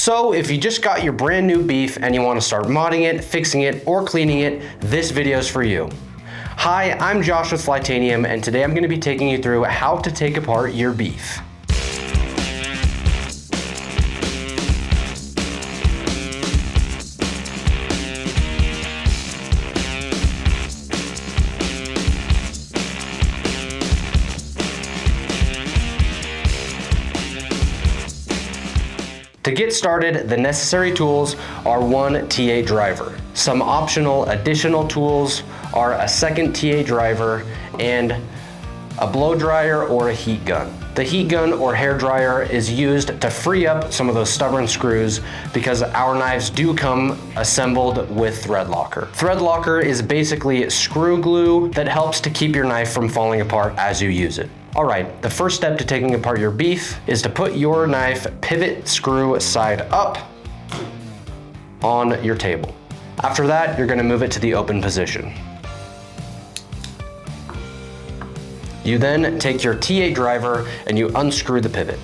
So if you just got your brand new beef and you want to start modding it, fixing it, or cleaning it, this video is for you. Hi, I'm Josh with Flytanium, and today I'm going to be taking you through how to take apart your beef. To get started, the necessary tools are one T8 driver. Some optional additional tools are a second T8 driver and a blow dryer or a heat gun. The heat gun or hair dryer is used to free up some of those stubborn screws because our knives do come assembled with thread locker. Thread locker is basically screw glue that helps to keep your knife from falling apart as you use it. All right, the first step to taking apart your beef is to put your knife pivot screw side up on your table. After that, you're gonna move it to the open position. You then take your T8 driver and you unscrew the pivot.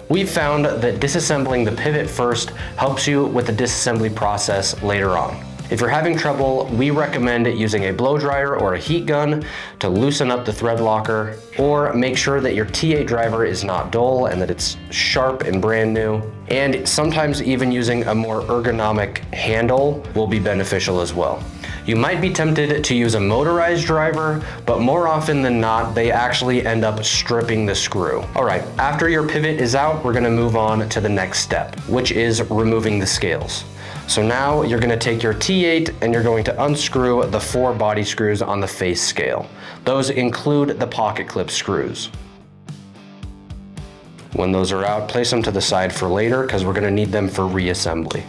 We've found that disassembling the pivot first helps you with the disassembly process later on. If you're having trouble, we recommend using a blow dryer or a heat gun to loosen up the thread locker, or make sure that your T8 driver is not dull and that it's sharp and brand new. And sometimes even using a more ergonomic handle will be beneficial as well. You might be tempted to use a motorized driver, but more often than not, they actually end up stripping the screw. All right, after your pivot is out, we're gonna move on to the next step, which is removing the scales. So now you're gonna take your T8 and you're going to unscrew the 4 body screws on the face scale. Those include the pocket clip screws. When those are out, place them to the side for later because we're gonna need them for reassembly.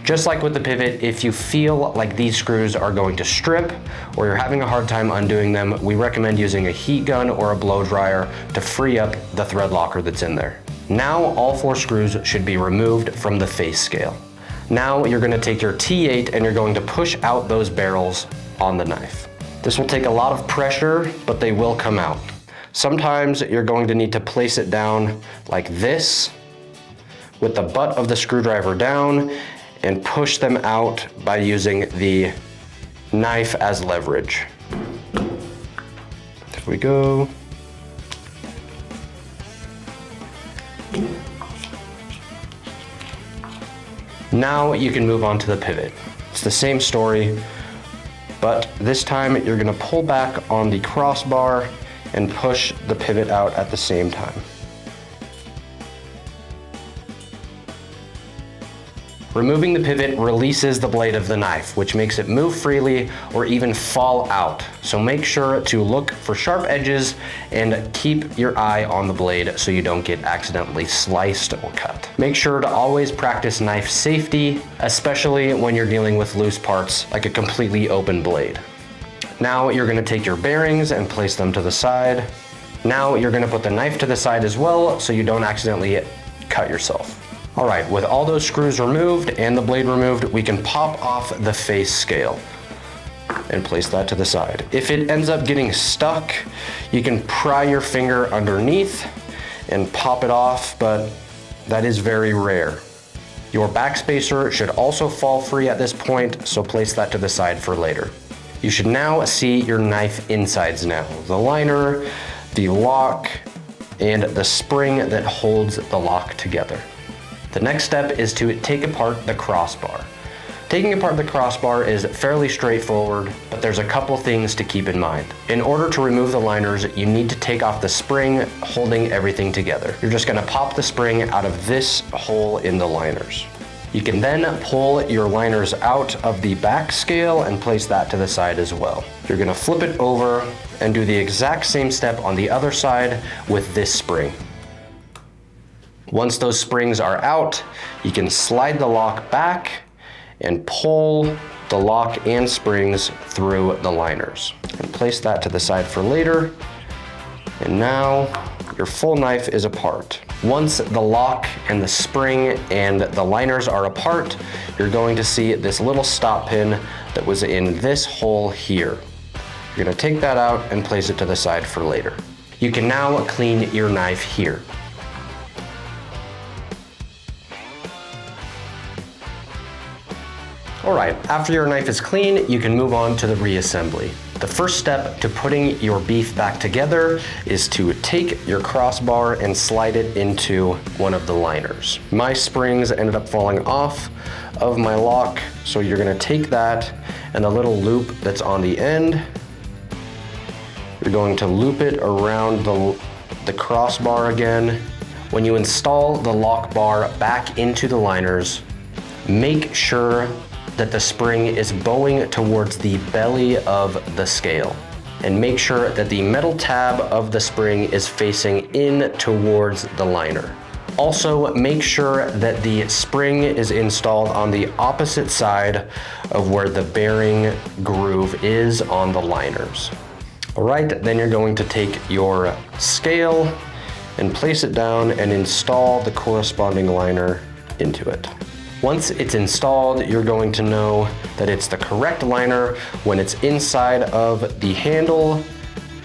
Just like with the pivot, if you feel like these screws are going to strip or you're having a hard time undoing them, we recommend using a heat gun or a blow dryer to free up the thread locker that's in there. Now all 4 screws should be removed from the face scale. Now you're gonna take your T8 and you're going to push out those barrels on the knife. This will take a lot of pressure, but they will come out. Sometimes you're going to need to place it down like this with the butt of the screwdriver down and push them out by using the knife as leverage. There we go. Now you can move on to the pivot. It's the same story, but this time you're gonna pull back on the crossbar and push the pivot out at the same time. Removing the pivot releases the blade of the knife, which makes it move freely or even fall out. So make sure to look for sharp edges and keep your eye on the blade so you don't get accidentally sliced or cut. Make sure to always practice knife safety, especially when you're dealing with loose parts like a completely open blade. Now you're gonna take your bearings and place them to the side. Now you're gonna put the knife to the side as well so you don't accidentally cut yourself. All right, with all those screws removed and the blade removed, we can pop off the face scale and place that to the side. If it ends up getting stuck, you can pry your finger underneath and pop it off, but that is very rare. Your backspacer should also fall free at this point, so place that to the side for later. You should now see your knife insides now. The liner, the lock, and the spring that holds the lock together. The next step is to take apart the crossbar. Taking apart the crossbar is fairly straightforward, but there's a couple things to keep in mind. In order to remove the liners, you need to take off the spring holding everything together. You're just gonna pop the spring out of this hole in the liners. You can then pull your liners out of the back scale and place that to the side as well. You're gonna flip it over and do the exact same step on the other side with this spring. Once those springs are out, you can slide the lock back and pull the lock and springs through the liners. And place that to the side for later. And now your full knife is apart. Once the lock and the spring and the liners are apart, you're going to see this little stop pin that was in this hole here. You're gonna take that out and place it to the side for later. You can now clean your knife here. Alright, after your knife is clean, you can move on to the reassembly. The first step to putting your beef back together is to take your crossbar and slide it into one of the liners. My springs ended up falling off of my lock, so you're gonna take that and the little loop that's on the end, you're going to loop it around the crossbar again. When you install the lock bar back into the liners, make sure that the spring is bowing towards the belly of the scale. And make sure that the metal tab of the spring is facing in towards the liner. Also, make sure that the spring is installed on the opposite side of where the bearing groove is on the liners. All right, then you're going to take your scale and place it down and install the corresponding liner into it. Once it's installed, you're going to know that it's the correct liner. When it's inside of the handle,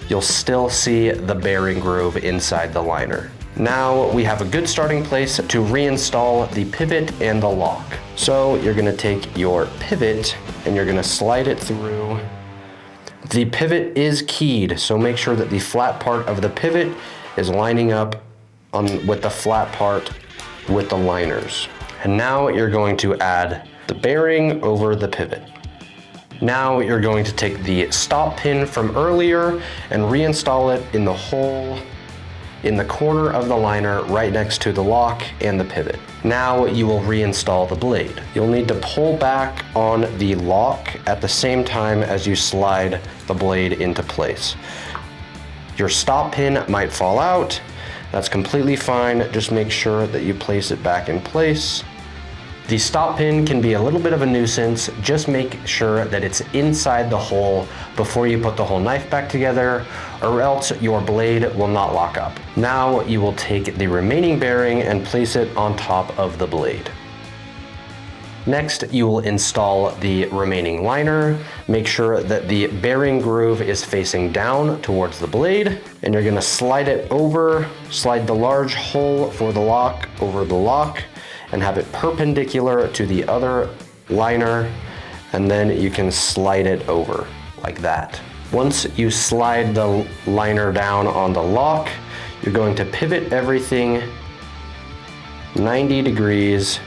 you'll still see the bearing groove inside the liner. Now we have a good starting place to reinstall the pivot and the lock. So you're gonna take your pivot and you're gonna slide it through. The pivot is keyed, so make sure that the flat part of the pivot is lining up with the flat part with the liners. And now you're going to add the bearing over the pivot. Now you're going to take the stop pin from earlier and reinstall it in the hole in the corner of the liner right next to the lock and the pivot. Now you will reinstall the blade. You'll need to pull back on the lock at the same time as you slide the blade into place. Your stop pin might fall out. That's completely fine. Just make sure that you place it back in place. The stop pin can be a little bit of a nuisance. Just make sure that it's inside the hole before you put the whole knife back together, or else your blade will not lock up. Now you will take the remaining bearing and place it on top of the blade. Next, you will install the remaining liner. Make sure that the bearing groove is facing down towards the blade, and you're gonna slide it over, slide the large hole for the lock over the lock, and have it perpendicular to the other liner, and then you can slide it over like that. Once you slide the liner down on the lock, you're going to pivot everything 90 degrees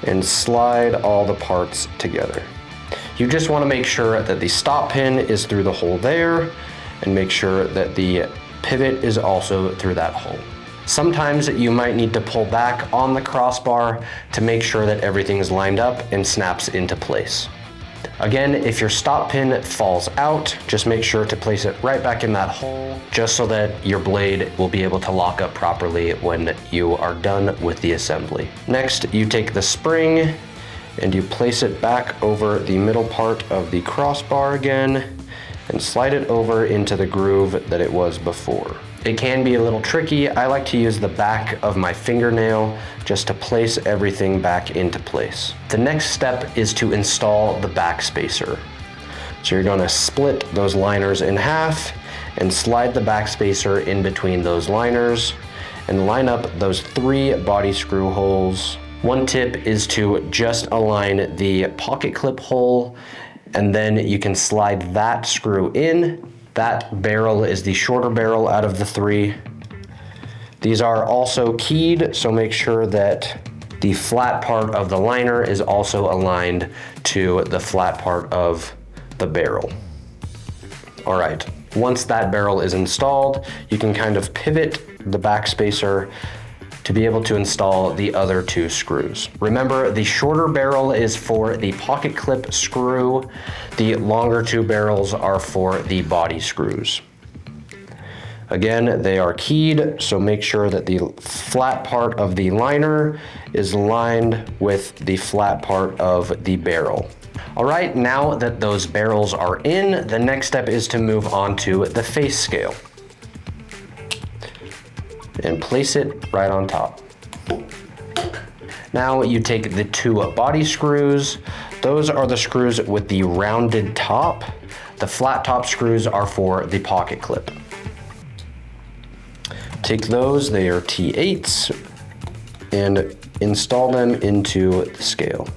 and slide all the parts together. You just want to make sure that the stop pin is through the hole there, and make sure that the pivot is also through that hole. Sometimes you might need to pull back on the crossbar to make sure that everything is lined up and snaps into place. Again, if your stop pin falls out, just make sure to place it right back in that hole, just so that your blade will be able to lock up properly when you are done with the assembly. Next, you take the spring and you place it back over the middle part of the crossbar again and slide it over into the groove that it was before. It can be a little tricky. I like to use the back of my fingernail just to place everything back into place. The next step is to install the back spacer. So you're gonna split those liners in half and slide the back spacer in between those liners and line up those 3 body screw holes. One tip is to just align the pocket clip hole, and then you can slide that screw in. That barrel is the shorter barrel out of the 3. These are also keyed, so make sure that the flat part of the liner is also aligned to the flat part of the barrel. All right, once that barrel is installed, you can kind of pivot the back spacer to be able to install the other 2 screws. Remember, the shorter barrel is for the pocket clip screw. The longer 2 barrels are for the body screws. Again, they are keyed, so make sure that the flat part of the liner is aligned with the flat part of the barrel. All right, now that those barrels are in, the next step is to move on to the face scale. And place it right on top. Now you take the 2 body screws. Those are the screws with the rounded top. The flat top screws are for the pocket clip. Take those, they are T8s, and install them into the scale.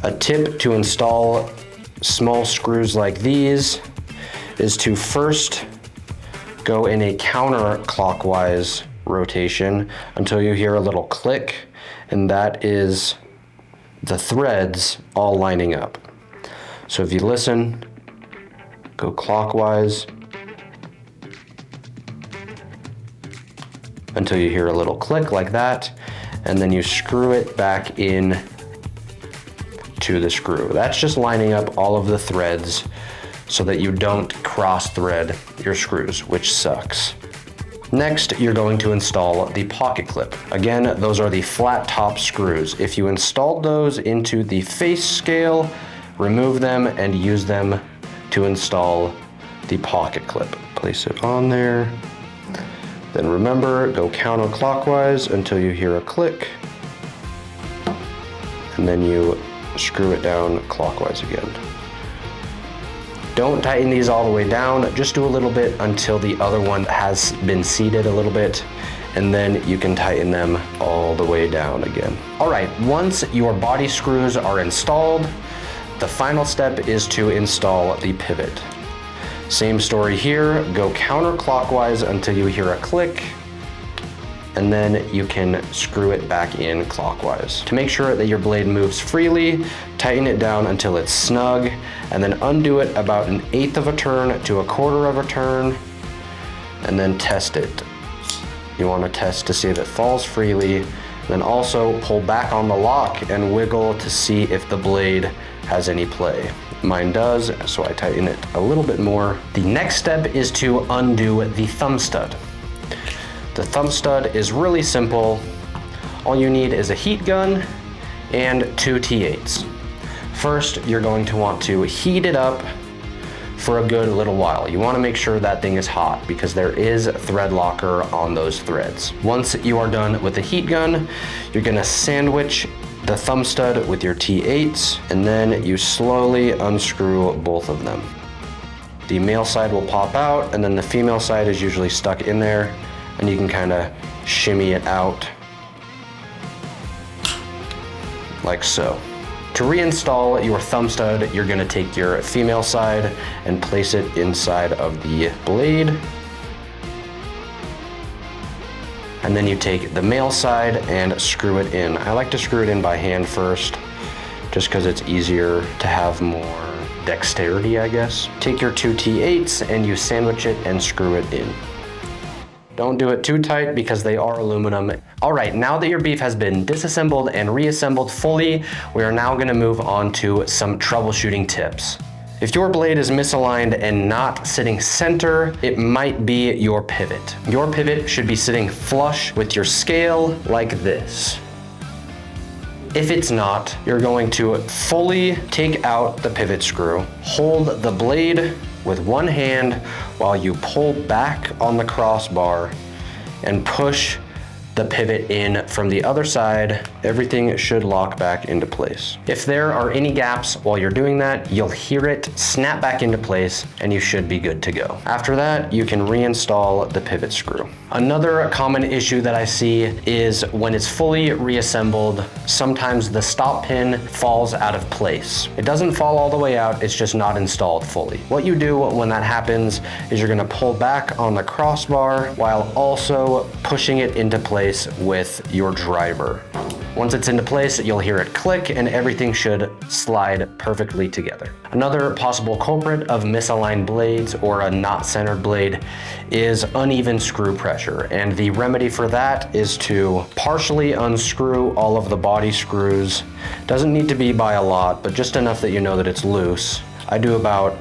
A tip to install small screws like these is to first go in a counterclockwise rotation until you hear a little click, and that is the threads all lining up. So if you listen, go clockwise until you hear a little click like that, and then you screw it back in to the screw. That's just lining up all of the threads so that you don't cross thread your screws, which sucks. Next, you're going to install the pocket clip. Again, those are the flat top screws. If you installed those into the face scale, remove them and use them to install the pocket clip. Place it on there. Then remember, go counterclockwise until you hear a click, and then you screw it down clockwise again. Don't tighten these all the way down, just do a little bit until the other one has been seated a little bit, and then you can tighten them all the way down again. All right, once your body screws are installed, the final step is to install the pivot. Same story here, go counterclockwise until you hear a click, and then you can screw it back in clockwise. To make sure that your blade moves freely, tighten it down until it's snug, and then undo it about 1/8 of a turn to 1/4 of a turn, and then test it. You want to test to see if it falls freely, then also pull back on the lock and wiggle to see if the blade has any play. Mine does, so I tighten it a little bit more. The next step is to undo the thumb stud. The thumb stud is really simple. All you need is a heat gun and 2 T8s. First, you're going to want to heat it up for a good little while. You want to make sure that thing is hot because there is thread locker on those threads. Once you are done with the heat gun, you're going to sandwich the thumb stud with your T8s, and then you slowly unscrew both of them. The male side will pop out, and then the female side is usually stuck in there, and you can kind of shimmy it out like so. To reinstall your thumb stud, you're going to take your female side and place it inside of the blade. And then you take the male side and screw it in. I like to screw it in by hand first, just because it's easier to have more dexterity, I guess. Take your 2 T8s and you sandwich it and screw it in. Don't do it too tight because they are aluminum. All right, now that your beef has been disassembled and reassembled fully, we are now gonna move on to some troubleshooting tips. If your blade is misaligned and not sitting center, it might be your pivot. Your pivot should be sitting flush with your scale like this. If it's not, you're going to fully take out the pivot screw, hold the blade with one hand while you pull back on the crossbar and push the pivot in from the other side. Everything should lock back into place. If there are any gaps while you're doing that, you'll hear it snap back into place and you should be good to go. After that, you can reinstall the pivot screw. Another common issue that I see is when it's fully reassembled, sometimes the stop pin falls out of place. It doesn't fall all the way out, it's just not installed fully. What you do when that happens is you're gonna pull back on the crossbar while also pushing it into place with your driver. Once it's into place, you'll hear it click and everything should slide perfectly together. Another possible culprit of misaligned blades or a not centered blade is uneven screw pressure. And the remedy for that is to partially unscrew all of the body screws. Doesn't need to be by a lot, but just enough that you know that it's loose. I do about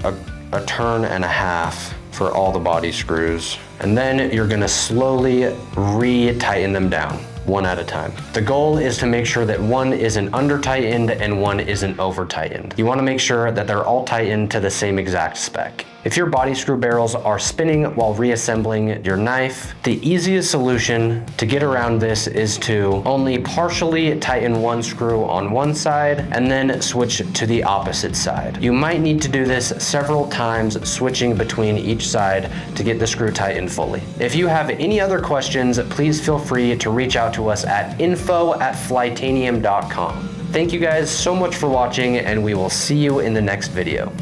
a turn and a half for all the body screws. And then you're gonna slowly re-tighten them down, one at a time. The goal is to make sure that one isn't under-tightened and one isn't over-tightened. You wanna make sure that they're all tightened to the same exact spec. If your body screw barrels are spinning while reassembling your knife, the easiest solution to get around this is to only partially tighten one screw on one side and then switch to the opposite side. You might need to do this several times, switching between each side to get the screw tightened fully. If you have any other questions, please feel free to reach out to us at info@flytanium.com. Thank you guys so much for watching, and we will see you in the next video.